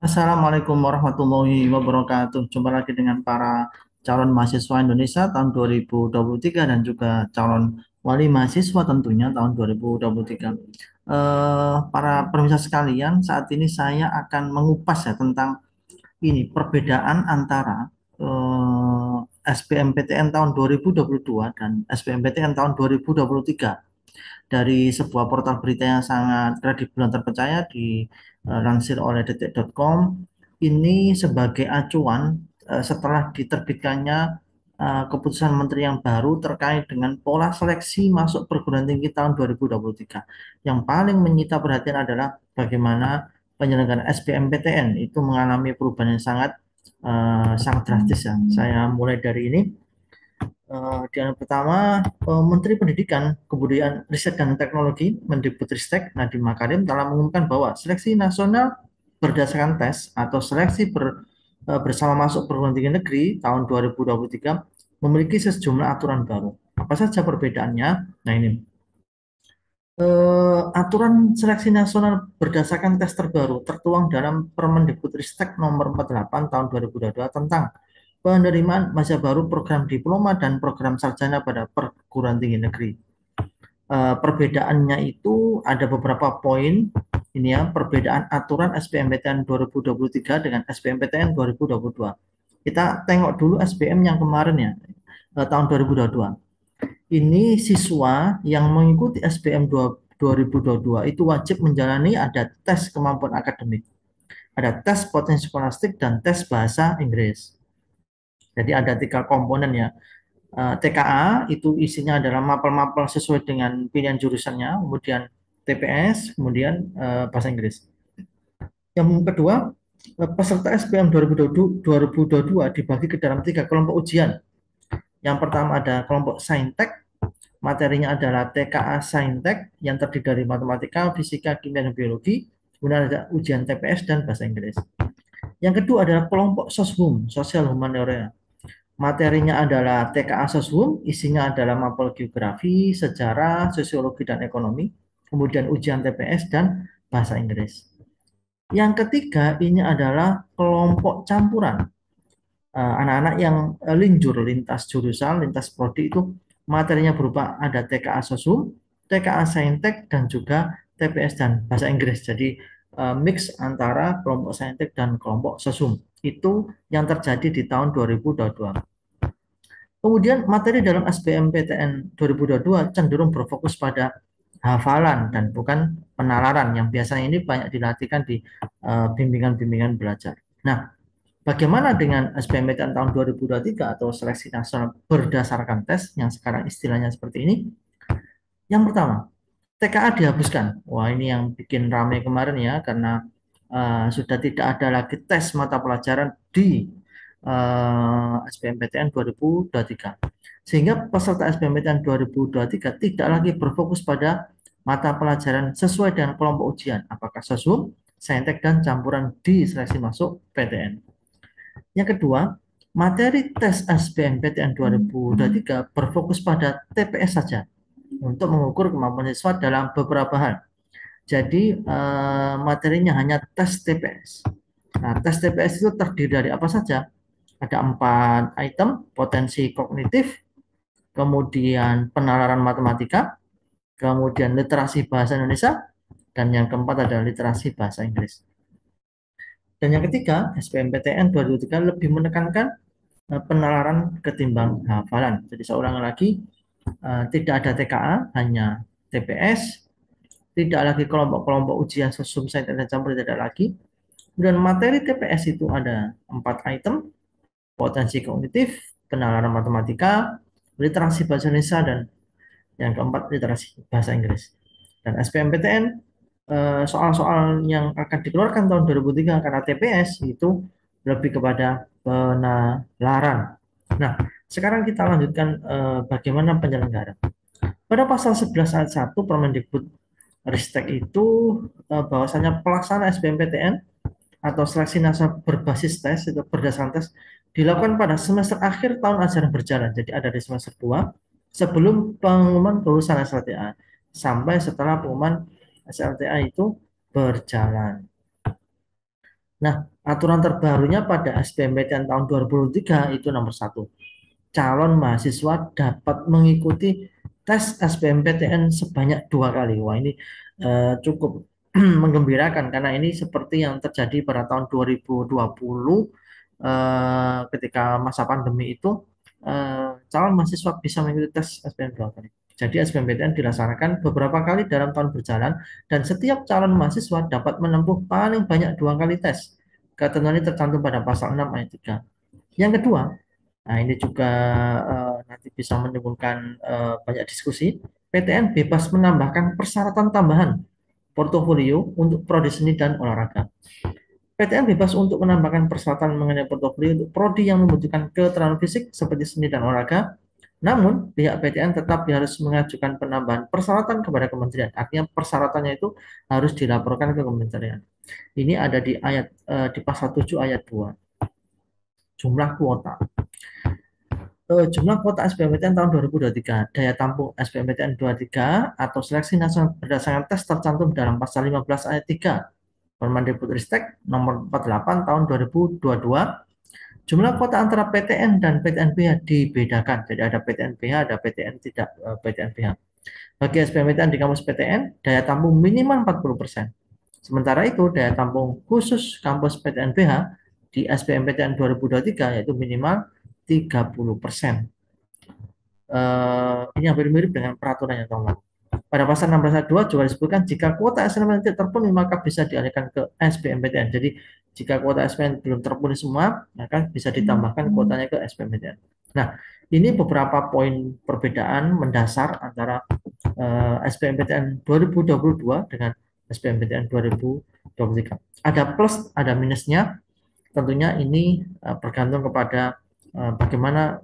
Assalamualaikum warahmatullahi wabarakatuh. Jumpa lagi dengan para calon mahasiswa Indonesia tahun 2023 dan juga calon wali mahasiswa tentunya tahun 2023. Para pemirsa sekalian, saat ini saya akan mengupas ya tentang ini perbedaan antara SBMPTN tahun 2022 dan SBMPTN tahun 2023 dari sebuah portal berita yang sangat kredibel dan terpercaya dilansir oleh detik.com. Ini sebagai acuan setelah diterbitkannya keputusan menteri yang baru terkait dengan pola seleksi masuk perguruan tinggi tahun 2023. Yang paling menyita perhatian adalah bagaimana penyelenggaraan SBMPTN itu mengalami perubahan yang sangat drastis ya. Saya mulai dari ini. Di yang pertama, Menteri Pendidikan, Kebudayaan, Riset dan Teknologi, Mendikbudristek Nadiem Makarim telah mengumumkan bahwa seleksi nasional berdasarkan tes atau bersama masuk perguruan tinggi negeri tahun 2023 memiliki sejumlah aturan baru. Apa saja perbedaannya? Nah ini, aturan seleksi nasional berdasarkan tes terbaru tertuang dalam Permendikbudristek nomor 48 tahun 2022 tentang penerimaan masa baru program diploma dan program sarjana pada perguruan tinggi negeri. Perbedaannya itu ada beberapa poin. Ini ya, perbedaan aturan SBMPTN 2023 dengan SBMPTN 2022. Kita tengok dulu SBM yang kemarin ya, tahun 2022. Ini siswa yang mengikuti SBM 2022 itu wajib menjalani ada tes kemampuan akademik, ada tes potensi skolastik, dan tes bahasa Inggris. Jadi ada tiga komponen ya. TKA itu isinya adalah mapel-mapel sesuai dengan pilihan jurusannya, kemudian TPS, kemudian bahasa Inggris. Yang kedua, peserta SBM 2022 dibagi ke dalam tiga kelompok ujian. Yang pertama ada kelompok Saintek, materinya adalah TKA Saintek yang terdiri dari matematika, fisika, kimia, dan biologi. Kemudian ada ujian TPS dan bahasa Inggris. Yang kedua adalah kelompok SOSHUM, Sosial Humaniora. Materinya adalah TKA Soshum, isinya adalah mapel geografi, sejarah, sosiologi, dan ekonomi. Kemudian ujian TPS dan bahasa Inggris. Yang ketiga ini adalah kelompok campuran. Anak-anak yang linjur lintas jurusan, lintas prodi itu materinya berupa ada TKA Sosum, TKA Saintek, dan juga TPS dan bahasa Inggris. Jadi mix antara kelompok Saintek dan kelompok Sosum. Itu yang terjadi di tahun 2022. Kemudian materi dalam SBMPTN 2022 cenderung berfokus pada hafalan dan bukan penalaran yang biasanya ini banyak dilatihkan di bimbingan-bimbingan belajar. Nah, bagaimana dengan SBMPTN tahun 2023 atau seleksi nasional berdasarkan tes yang sekarang istilahnya seperti ini? Yang pertama, TKA dihapuskan. Wah, ini yang bikin ramai kemarin ya, karena sudah tidak ada lagi tes mata pelajaran di SBMPTN 2023. Sehingga peserta SBMPTN 2023 tidak lagi berfokus pada mata pelajaran sesuai dengan kelompok ujian, apakah sosum, saintek, dan campuran di seleksi masuk PTN. Yang kedua, materi tes SBMPTN 2023 berfokus pada TPS saja untuk mengukur kemampuan siswa dalam beberapa hal. Jadi materinya hanya tes TPS. Nah, tes TPS itu terdiri dari apa saja? Ada 4 item: potensi kognitif, kemudian penalaran matematika, kemudian literasi bahasa Indonesia, dan yang keempat adalah literasi bahasa Inggris. Dan yang ketiga, SBMPTN 2023 lebih menekankan penalaran ketimbang hafalan. Jadi seorang lagi tidak ada TKA, hanya TPS, tidak lagi kelompok-kelompok ujian sesum saintek dan campur, tidak lagi. Kemudian materi TPS itu ada 4 item: potensi kognitif, penalaran matematika, literasi bahasa Indonesia, dan yang keempat literasi bahasa Inggris. Dan SBMPTN soal-soal yang akan dikeluarkan tahun 2003 karena TPS itu lebih kepada penalaran. Nah, sekarang kita lanjutkan bagaimana penyelenggara. Pada pasal 11 ayat 1 Permendikbud Ristek itu bahwasanya pelaksana SBMPTN atau seleksi nasional berbasis tes itu berdasarkan tes dilakukan pada semester akhir tahun ajaran berjalan. Jadi ada di semester 2 sebelum pengumuman kelulusan SLTA sampai setelah pengumuman SLTA itu berjalan. Nah, aturan terbarunya pada SBMPTN tahun 2023 itu nomor satu. Calon mahasiswa dapat mengikuti tes SBMPTN sebanyak 2 kali. Wah, ini cukup menggembirakan karena ini seperti yang terjadi pada tahun 2020 ketika masa pandemi itu calon mahasiswa bisa mengikuti tes SBM 2 kali. Jadi SBMPTN dilaksanakan beberapa kali dalam tahun berjalan dan setiap calon mahasiswa dapat menempuh paling banyak 2 kali tes. Ketentuan ini tercantum pada pasal 6 ayat 3. Yang kedua, nah ini juga nanti bisa menimbulkan banyak diskusi. PTN bebas menambahkan persyaratan tambahan portofolio untuk prodi seni dan olahraga. PTN bebas untuk menambahkan persyaratan mengenai portofolio untuk prodi yang membutuhkan keterampilan fisik seperti seni dan olahraga. Namun, pihak PTN tetap harus mengajukan penambahan persyaratan kepada kementerian. Artinya persyaratannya itu harus dilaporkan ke kementerian. Ini ada di di pasal 7 ayat 2. Jumlah kuota. Jumlah kuota SBMPTN tahun 2023, daya tampung SBMPTN 23 atau seleksi nasional berdasarkan tes tercantum dalam pasal 15 ayat 3 Permendikbudristek nomor 48 tahun 2022. Jumlah kuota antara PTN dan PTNBH dibedakan. Jadi ada PTNBH, ada PTN tidak PTNBH. Bagi SBMPTN di kampus PTN, daya tampung minimal 40%. Sementara itu, daya tampung khusus kampus PTNBH di SBMPTN 2023 yaitu minimal 30%. Ini hampir mirip dengan peraturan yang tahun lalu. Pada pasal 16 ayat 2 juga disebutkan jika kuota SNM tidak terpenuhi maka bisa dialihkan ke SBMPTN. Jadi jika kuota SBM belum terpenuhi semua, maka bisa ditambahkan kuotanya ke SBMPTN. Nah, ini beberapa poin perbedaan mendasar antara SBMPTN 2022 dengan SBMPTN 2023. Ada plus, ada minusnya. Tentunya ini bergantung kepada bagaimana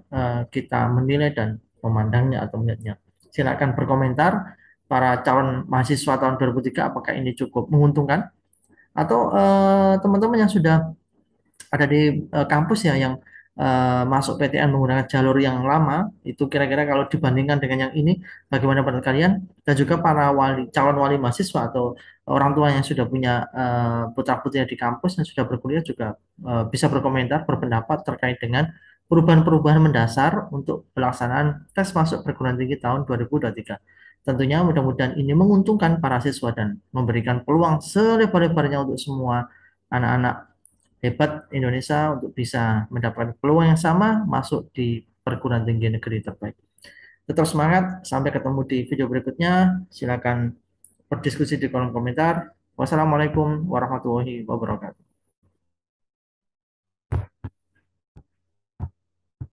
kita menilai dan memandangnya atau melihatnya. Silakan berkomentar para calon mahasiswa tahun 2003 apakah ini cukup menguntungkan atau teman-teman yang sudah ada di kampus ya yang masuk PTN menggunakan jalur yang lama itu kira-kira kalau dibandingkan dengan yang ini bagaimana pendapat kalian dan juga para calon wali mahasiswa atau orang tua yang sudah punya putra-putrinya di kampus yang sudah berkuliah juga bisa berkomentar berpendapat terkait dengan perubahan-perubahan mendasar untuk pelaksanaan tes masuk perguruan tinggi tahun 2023. Tentunya mudah-mudahan ini menguntungkan para siswa dan memberikan peluang selebar-lebarnya untuk semua anak-anak hebat Indonesia untuk bisa mendapatkan peluang yang sama masuk di perguruan tinggi negeri terbaik. Tetap semangat, sampai ketemu di video berikutnya. Silakan berdiskusi di kolom komentar. Wassalamualaikum warahmatullahi wabarakatuh.